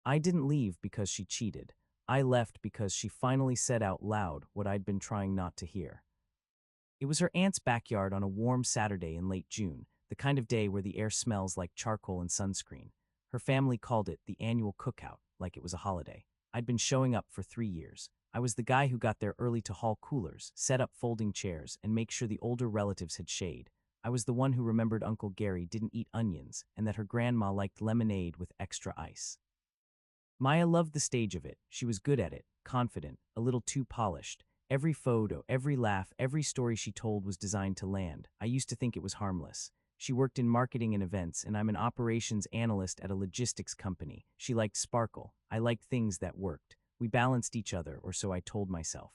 I didn't leave because she cheated. I left because she finally said out loud what I'd been trying not to hear. It was her aunt's backyard on a warm Saturday in late June, the kind of day where the air smells like charcoal and sunscreen. Her family called it the annual cookout, like it was a holiday. I'd been showing up for 3 years. I was the guy who got there early to haul coolers, set up folding chairs, and make sure the older relatives had shade. I was the one who remembered Uncle Gary didn't eat onions and that her grandma liked lemonade with extra ice. Maya loved the stage of it. She was good at it, confident, a little too polished. Every photo, every laugh, every story she told was designed to land. I used to think it was harmless. She worked in marketing and events, and I'm an operations analyst at a logistics company. She liked sparkle. I liked things that worked. We balanced each other, or so I told myself.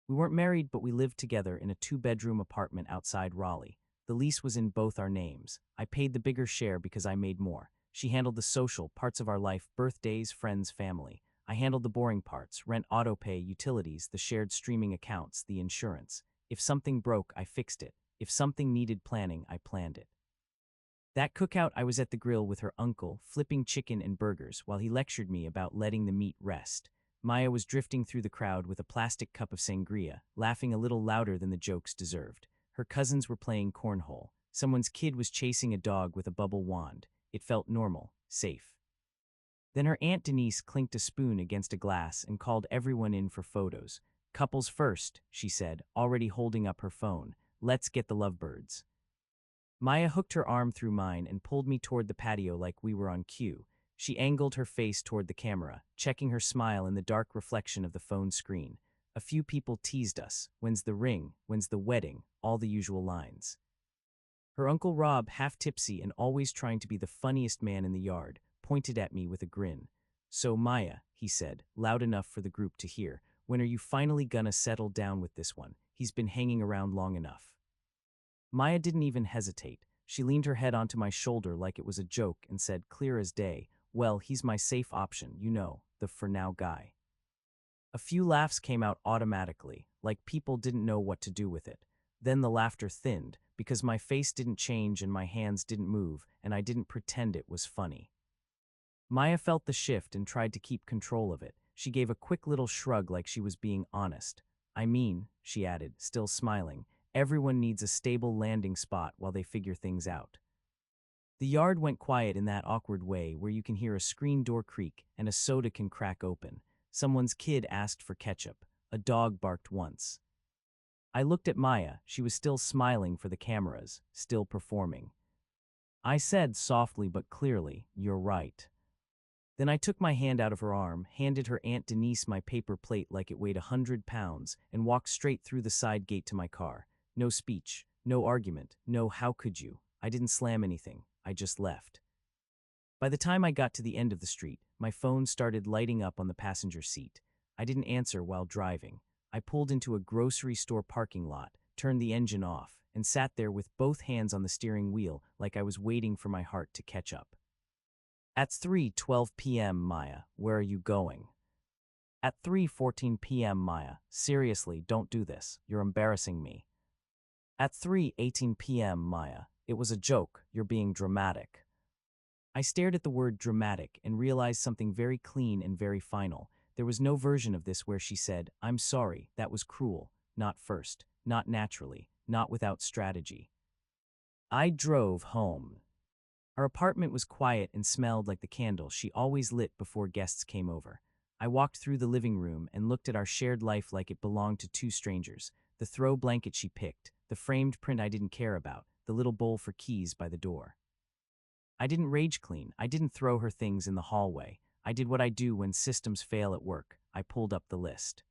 We weren't married, but we lived together in a 2-bedroom apartment outside Raleigh. The lease was in both our names. I paid the bigger share because I made more. She handled the social parts of our life, birthdays, friends, family. I handled the boring parts, rent, autopay, utilities, the shared streaming accounts, the insurance. If something broke, I fixed it. If something needed planning, I planned it. That cookout, I was at the grill with her uncle, flipping chicken and burgers while he lectured me about letting the meat rest. Maya was drifting through the crowd with a plastic cup of sangria, laughing a little louder than the jokes deserved. Her cousins were playing cornhole. Someone's kid was chasing a dog with a bubble wand. It felt normal, safe. Then her Aunt Denise clinked a spoon against a glass and called everyone in for photos. Couples first, she said, already holding up her phone. Let's get the lovebirds. Maya hooked her arm through mine and pulled me toward the patio like we were on cue. She angled her face toward the camera, checking her smile in the dark reflection of the phone screen. A few people teased us. When's the ring? When's the wedding? All the usual lines. Her Uncle Rob, half tipsy and always trying to be the funniest man in the yard, pointed at me with a grin. So Maya, he said, loud enough for the group to hear, when are you finally gonna settle down with this one? He's been hanging around long enough. Maya didn't even hesitate. She leaned her head onto my shoulder like it was a joke and said, clear as day, well, he's my safe option, you know, the for now guy. A few laughs came out automatically, like people didn't know what to do with it. Then the laughter thinned, because my face didn't change and my hands didn't move, and I didn't pretend it was funny. Maya felt the shift and tried to keep control of it. She gave a quick little shrug like she was being honest. I mean, she added, still smiling, everyone needs a stable landing spot while they figure things out. The yard went quiet in that awkward way where you can hear a screen door creak and a soda can crack open. Someone's kid asked for ketchup. A dog barked once. I looked at Maya. She was still smiling for the cameras, still performing. I said softly but clearly, you're right. Then I took my hand out of her arm, handed her Aunt Denise my paper plate like it weighed 100 pounds, and walked straight through the side gate to my car. No speech, no argument, no how could you. I didn't slam anything. I just left. By the time I got to the end of the street, my phone started lighting up on the passenger seat. I didn't answer while driving. I pulled into a grocery store parking lot, turned the engine off, and sat there with both hands on the steering wheel like I was waiting for my heart to catch up. At 3:12 p.m., Maya, where are you going? At 3:14 p.m., Maya, seriously, don't do this. You're embarrassing me. At 3:18 p.m., Maya, it was a joke. You're being dramatic. I stared at the word dramatic and realized something very clean and very final. There was no version of this where she said, I'm sorry, that was cruel, not first, not naturally, not without strategy. I drove home. Our apartment was quiet and smelled like the candle she always lit before guests came over. I walked through the living room and looked at our shared life like it belonged to two strangers. The throw blanket she picked, the framed print I didn't care about, the little bowl for keys by the door. I didn't rage clean. I didn't throw her things in the hallway. I did what I do when systems fail at work. I pulled up the list.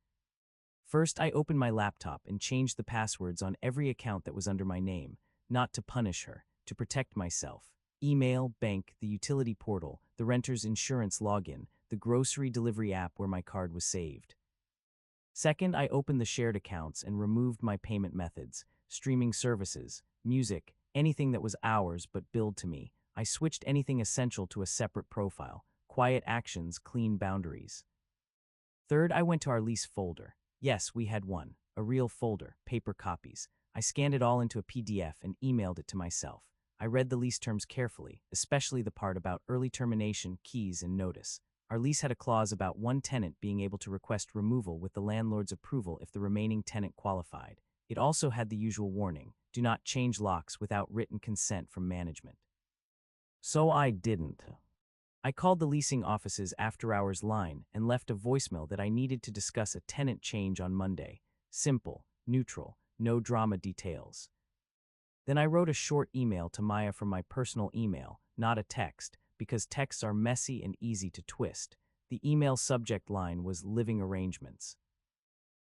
First, I opened my laptop and changed the passwords on every account that was under my name, not to punish her, to protect myself. Email, bank, the utility portal, the renter's insurance login, the grocery delivery app where my card was saved. Second, I opened the shared accounts and removed my payment methods, streaming services, music, anything that was ours but billed to me. I switched anything essential to a separate profile. Quiet actions, clean boundaries. Third, I went to our lease folder. Yes, we had one, a real folder, paper copies. I scanned it all into a PDF and emailed it to myself. I read the lease terms carefully, especially the part about early termination, keys, and notice. Our lease had a clause about one tenant being able to request removal with the landlord's approval if the remaining tenant qualified. It also had the usual warning, do not change locks without written consent from management. So I didn't. I called the leasing office's after-hours line and left a voicemail that I needed to discuss a tenant change on Monday. Simple, neutral, no drama details. Then I wrote a short email to Maya from my personal email, not a text, because texts are messy and easy to twist. The email subject line was living arrangements.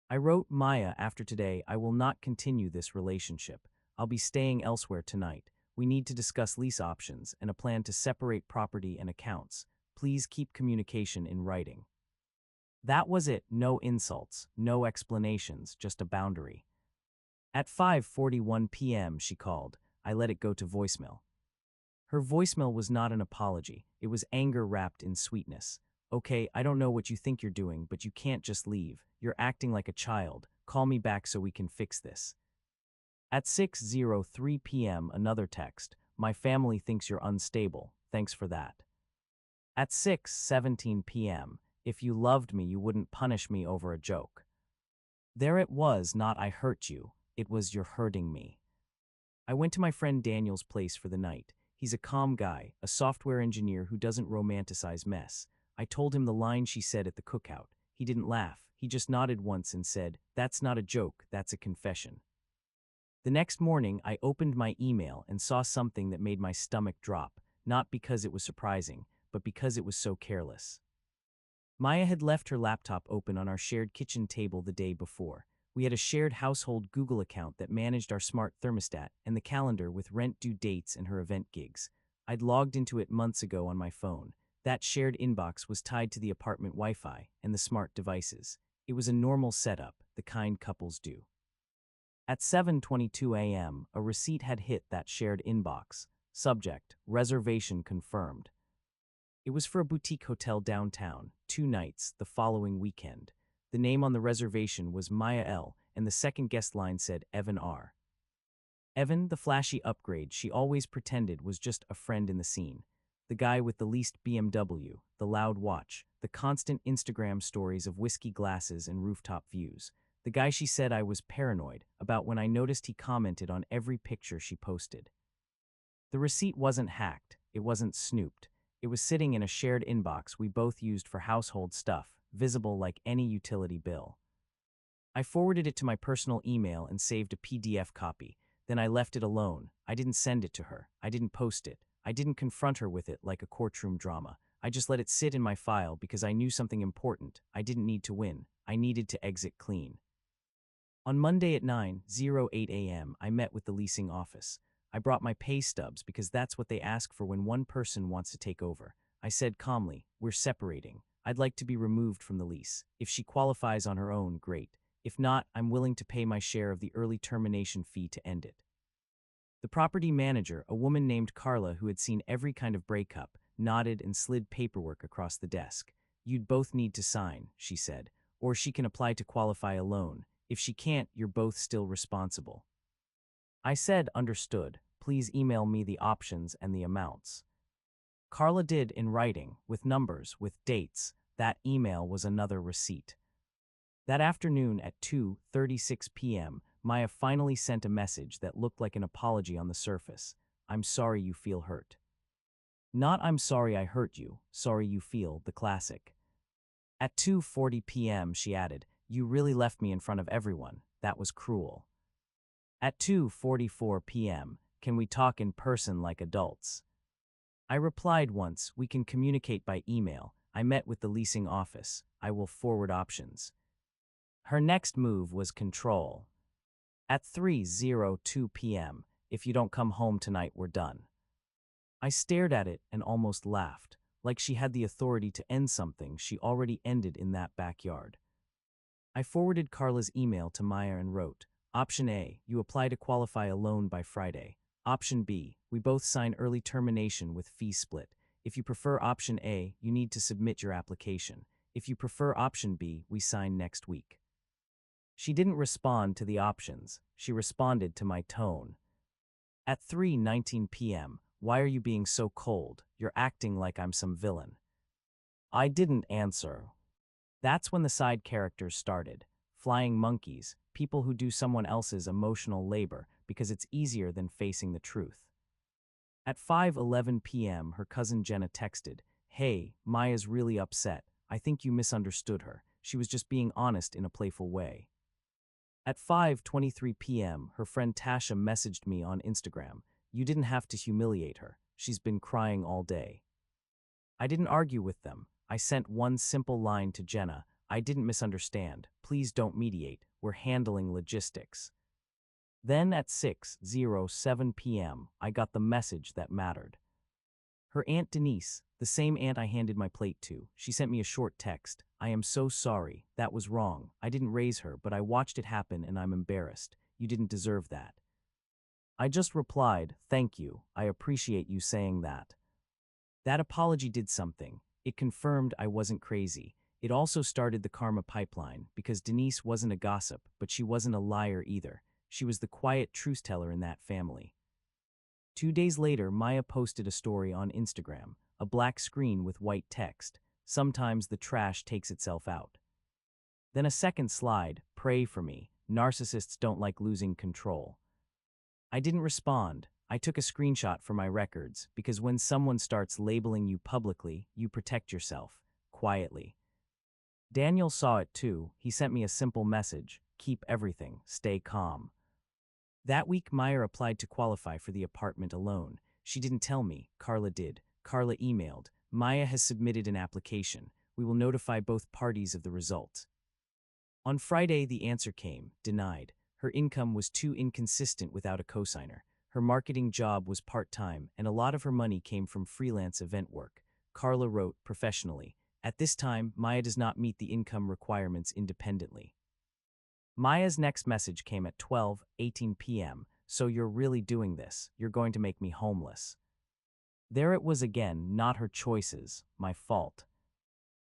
I wrote, Maya, after today, I will not continue this relationship. I'll be staying elsewhere tonight. We need to discuss lease options and a plan to separate property and accounts. Please keep communication in writing. That was it. No insults, no explanations, just a boundary. At 5:41 p.m. she called. I let it go to voicemail. Her voicemail was not an apology. It was anger wrapped in sweetness. Okay, I don't know what you think you're doing, but you can't just leave. You're acting like a child. Call me back so we can fix this. At 6:03 p.m. another text. My family thinks you're unstable. Thanks for that. At 6:17 p.m. If you loved me, you wouldn't punish me over a joke. There it was, not I hurt you. It was you're hurting me. I went to my friend Daniel's place for the night. He's a calm guy, a software engineer who doesn't romanticize mess. I told him the line she said at the cookout. He didn't laugh. He just nodded once and said, that's not a joke, that's a confession. The next morning, I opened my email and saw something that made my stomach drop, not because it was surprising, but because it was so careless. Maya had left her laptop open on our shared kitchen table the day before. We had a shared household Google account that managed our smart thermostat and the calendar with rent-due dates and her event gigs. I'd logged into it months ago on my phone. That shared inbox was tied to the apartment Wi-Fi and the smart devices. It was a normal setup, the kind couples do. At 7:22 a.m., a receipt had hit that shared inbox. Subject, reservation confirmed. It was for a boutique hotel downtown, 2 nights, the following weekend. The name on the reservation was Maya L., and the second guest line said Evan R. Evan, the flashy upgrade she always pretended was just a friend in the scene. The guy with the leased BMW, the loud watch, the constant Instagram stories of whiskey glasses and rooftop views. The guy she said I was paranoid about when I noticed he commented on every picture she posted. The receipt wasn't hacked, it wasn't snooped. It was sitting in a shared inbox we both used for household stuff, visible like any utility bill. I forwarded it to my personal email and saved a PDF copy. Then I left it alone. I didn't send it to her. I didn't post it. I didn't confront her with it like a courtroom drama. I just let it sit in my file because I knew something important. I didn't need to win. I needed to exit clean. On Monday at 9:08 a.m., I met with the leasing office. I brought my pay stubs because that's what they ask for when one person wants to take over. I said calmly, we're separating. I'd like to be removed from the lease. If she qualifies on her own, great. If not, I'm willing to pay my share of the early termination fee to end it. The property manager, a woman named Carla who had seen every kind of breakup, nodded and slid paperwork across the desk. You'd both need to sign, she said, or she can apply to qualify alone. If she can't, you're both still responsible. I said, understood. Please email me the options and the amounts. Carla did in writing, with numbers, with dates. That email was another receipt. That afternoon at 2:36 p.m., Maya finally sent a message that looked like an apology on the surface. I'm sorry you feel hurt. Not I'm sorry I hurt you, sorry you feel, the classic. At 2:40 p.m. she added, you really left me in front of everyone. That was cruel. At 2:44 p.m., can we talk in person like adults? I replied once, we can communicate by email. I met with the leasing office. I will forward options. Her next move was control. At 3:02 p.m., if you don't come home tonight, we're done. I stared at it and almost laughed, like she had the authority to end something she already ended in that backyard. I forwarded Carla's email to Maya and wrote, Option A, you apply to qualify a loan by Friday. Option B, we both sign early termination with fee split. If you prefer option A, you need to submit your application. If you prefer option B, we sign next week. She didn't respond to the options. She responded to my tone. At 3:19 p.m., why are you being so cold? You're acting like I'm some villain. I didn't answer. That's when the side characters started. Flying monkeys, people who do someone else's emotional labor because it's easier than facing the truth. At 5:11 p.m., her cousin Jenna texted, "Hey, Maya's really upset. I think you misunderstood her. She was just being honest in a playful way." At 5:23 p.m., her friend Tasha messaged me on Instagram, "You didn't have to humiliate her. She's been crying all day." I didn't argue with them. I sent one simple line to Jenna, "I didn't misunderstand. Please don't mediate. We're handling logistics." Then at 6:07 p.m., I got the message that mattered. Her Aunt Denise, the same aunt I handed my plate to, she sent me a short text. "I am so sorry. That was wrong. I didn't raise her, but I watched it happen and I'm embarrassed. You didn't deserve that." I just replied, "Thank you. I appreciate you saying that." That apology did something. It confirmed I wasn't crazy. It also started the karma pipeline because Denise wasn't a gossip, but she wasn't a liar either. She was the quiet truth-teller in that family. 2 days later, Maya posted a story on Instagram, a black screen with white text. "Sometimes the trash takes itself out." Then a second slide, "Pray for me. Narcissists don't like losing control." I didn't respond. I took a screenshot for my records because when someone starts labeling you publicly, you protect yourself, quietly. Daniel saw it too. He sent me a simple message, "Keep everything, stay calm." That week, Maya applied to qualify for the apartment alone. She didn't tell me. Carla did. Carla emailed, "Maya has submitted an application. We will notify both parties of the result." On Friday, the answer came, denied. Her income was too inconsistent without a cosigner. Her marketing job was part-time, and a lot of her money came from freelance event work. Carla wrote, professionally, "At this time, Maya does not meet the income requirements independently." Maya's next message came at 12:18 p.m. "So you're really doing this. You're going to make me homeless." There it was again, not her choices, my fault.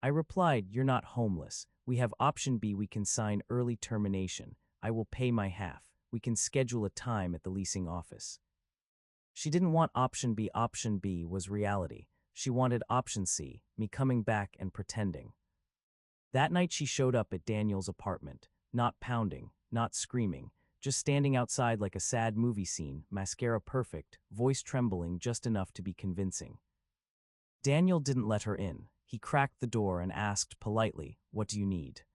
I replied, "You're not homeless. We have option B. We can sign early termination. I will pay my half. We can schedule a time at the leasing office." She didn't want option B. Option B was reality. She wanted option C, me coming back and pretending. That night she showed up at Daniel's apartment, not pounding, not screaming, just standing outside like a sad movie scene, mascara perfect, voice trembling just enough to be convincing. Daniel didn't let her in. He cracked the door and asked politely, "What do you need?"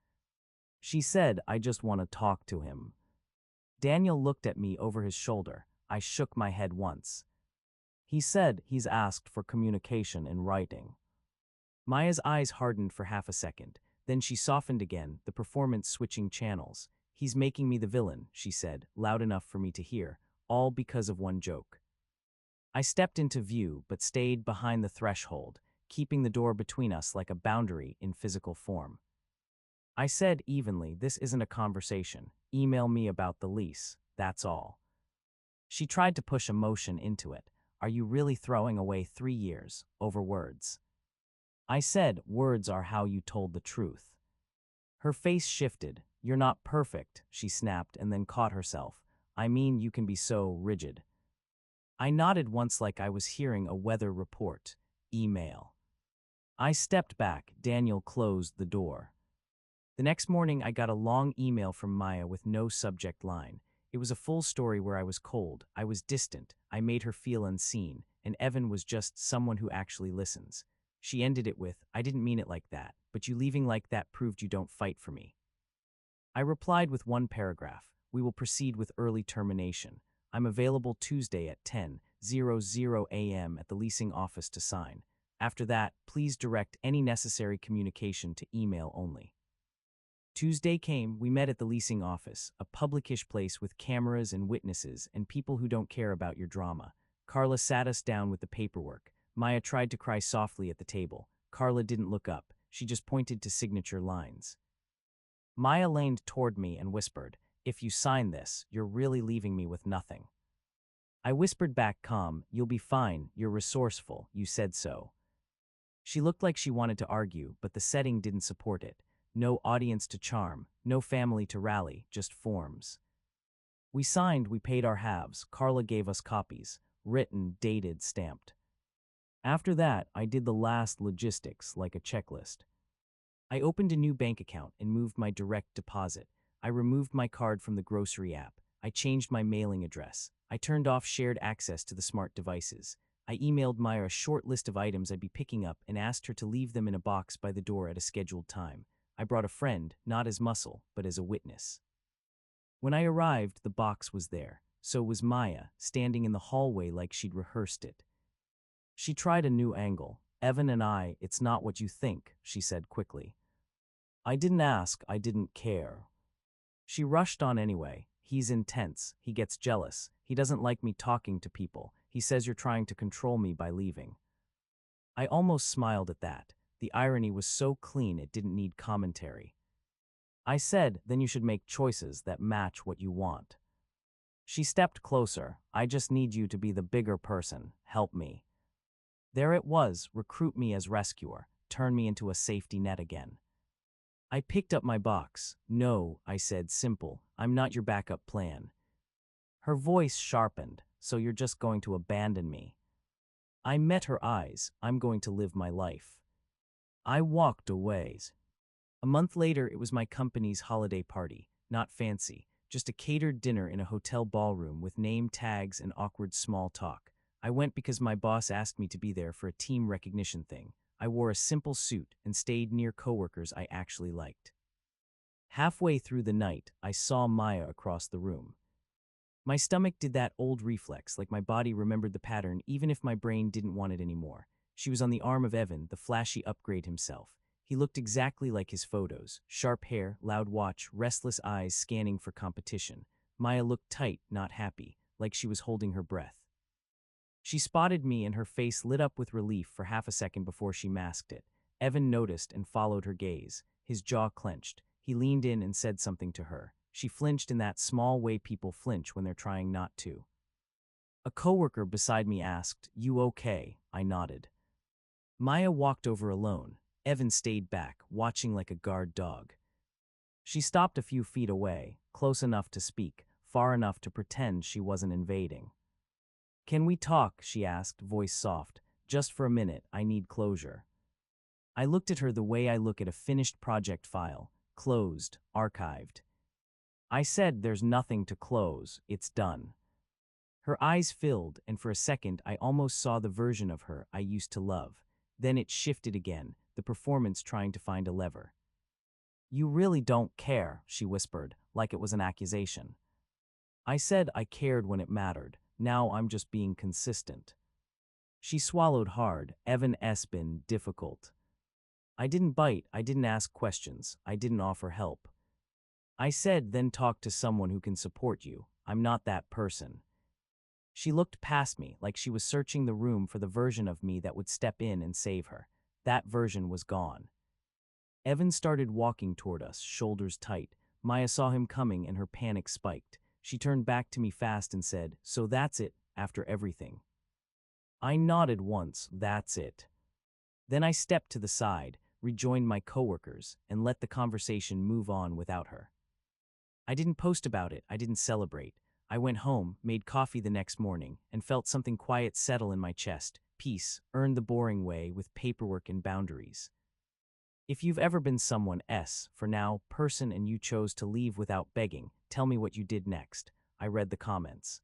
She said, "I just want to talk to him." Daniel looked at me over his shoulder. I shook my head once. He said, "He's asked for communication in writing." Maya's eyes hardened for half a second. Then she softened again, the performance switching channels. "He's making me the villain," she said, loud enough for me to hear, "all because of one joke." I stepped into view, but stayed behind the threshold, keeping the door between us like a boundary in physical form. I said evenly, "This isn't a conversation. Email me about the lease, that's all." She tried to push emotion into it. "Are you really throwing away 3 years over words?" I said, "Words are how you told the truth." Her face shifted. "You're not perfect," she snapped and then caught herself. "I mean, you can be so rigid." I nodded once like I was hearing a weather report. Email. I stepped back. Daniel closed the door. The next morning, I got a long email from Maya with no subject line. It was a full story where I was cold, I was distant, I made her feel unseen, and Evan was just someone who actually listens. She ended it with, "I didn't mean it like that, but you leaving like that proved you don't fight for me." I replied with one paragraph, "We will proceed with early termination. I'm available Tuesday at 10:00 a.m. at the leasing office to sign. After that, please direct any necessary communication to email only." Tuesday came, we met at the leasing office, a publicish place with cameras and witnesses and people who don't care about your drama. Carla sat us down with the paperwork. Maya tried to cry softly at the table. Carla didn't look up. She just pointed to signature lines. Maya leaned toward me and whispered, "If you sign this, you're really leaving me with nothing." I whispered back calm, "You'll be fine, you're resourceful, you said so." She looked like she wanted to argue, but the setting didn't support it. No audience to charm, no family to rally, just forms. We signed, we paid our halves. Carla gave us copies, written, dated, stamped. After that, I did the last logistics like a checklist. I opened a new bank account and moved my direct deposit. I removed my card from the grocery app. I changed my mailing address. I turned off shared access to the smart devices. I emailed Maya a short list of items I'd be picking up and asked her to leave them in a box by the door at a scheduled time. I brought a friend, not as muscle, but as a witness. When I arrived, the box was there. So was Maya, standing in the hallway like she'd rehearsed it. She tried a new angle. Evan and I, it's not what you think, she said quickly. I didn't ask, I didn't care. She rushed on anyway. He's intense. He gets jealous. He doesn't like me talking to people. He says you're trying to control me by leaving. I almost smiled at that. The irony was so clean it didn't need commentary. I said, then you should make choices that match what you want. She stepped closer. I just need you to be the bigger person. Help me. There it was, recruit me as rescuer, turn me into a safety net again. I picked up my box. No, I said, simple, I'm not your backup plan. Her voice sharpened, so you're just going to abandon me. I met her eyes, I'm going to live my life. I walked away. A month later, it was my company's holiday party, not fancy, just a catered dinner in a hotel ballroom with name tags and awkward small talk. I went because my boss asked me to be there for a team recognition thing. I wore a simple suit and stayed near coworkers I actually liked. Halfway through the night, I saw Maya across the room. My stomach did that old reflex, like my body remembered the pattern even if my brain didn't want it anymore. She was on the arm of Evan, the flashy upgrade himself. He looked exactly like his photos, sharp hair, loud watch, restless eyes scanning for competition. Maya looked tight, not happy, like she was holding her breath. She spotted me and her face lit up with relief for half a second before she masked it. Evan noticed and followed her gaze. His jaw clenched. He leaned in and said something to her. She flinched in that small way people flinch when they're trying not to. A coworker beside me asked, "You okay?" I nodded. Maya walked over alone. Evan stayed back, watching like a guard dog. She stopped a few feet away, close enough to speak, far enough to pretend she wasn't invading. "Can we talk?" she asked, voice soft. "Just for a minute, I need closure." I looked at her the way I look at a finished project file, closed, archived. I said, "There's nothing to close, it's done." Her eyes filled, and for a second I almost saw the version of her I used to love. Then it shifted again, the performance trying to find a lever. "You really don't care," she whispered, like it was an accusation. I said I cared when it mattered. Now I'm just being consistent. She swallowed hard. Evan's been difficult. I didn't bite, I didn't ask questions, I didn't offer help. I said, then talk to someone who can support you. I'm not that person. She looked past me like she was searching the room for the version of me that would step in and save her. That version was gone. Evan started walking toward us, shoulders tight. Maya saw him coming and her panic spiked. She turned back to me fast and said, "So that's it, after everything." I nodded once, that's it. Then I stepped to the side, rejoined my coworkers, and let the conversation move on without her. I didn't post about it, I didn't celebrate. I went home, made coffee the next morning, and felt something quiet settle in my chest. Peace, earned the boring way with paperwork and boundaries. If you've ever been someone's, for now, person and you chose to leave without begging, tell me what you did next. I read the comments.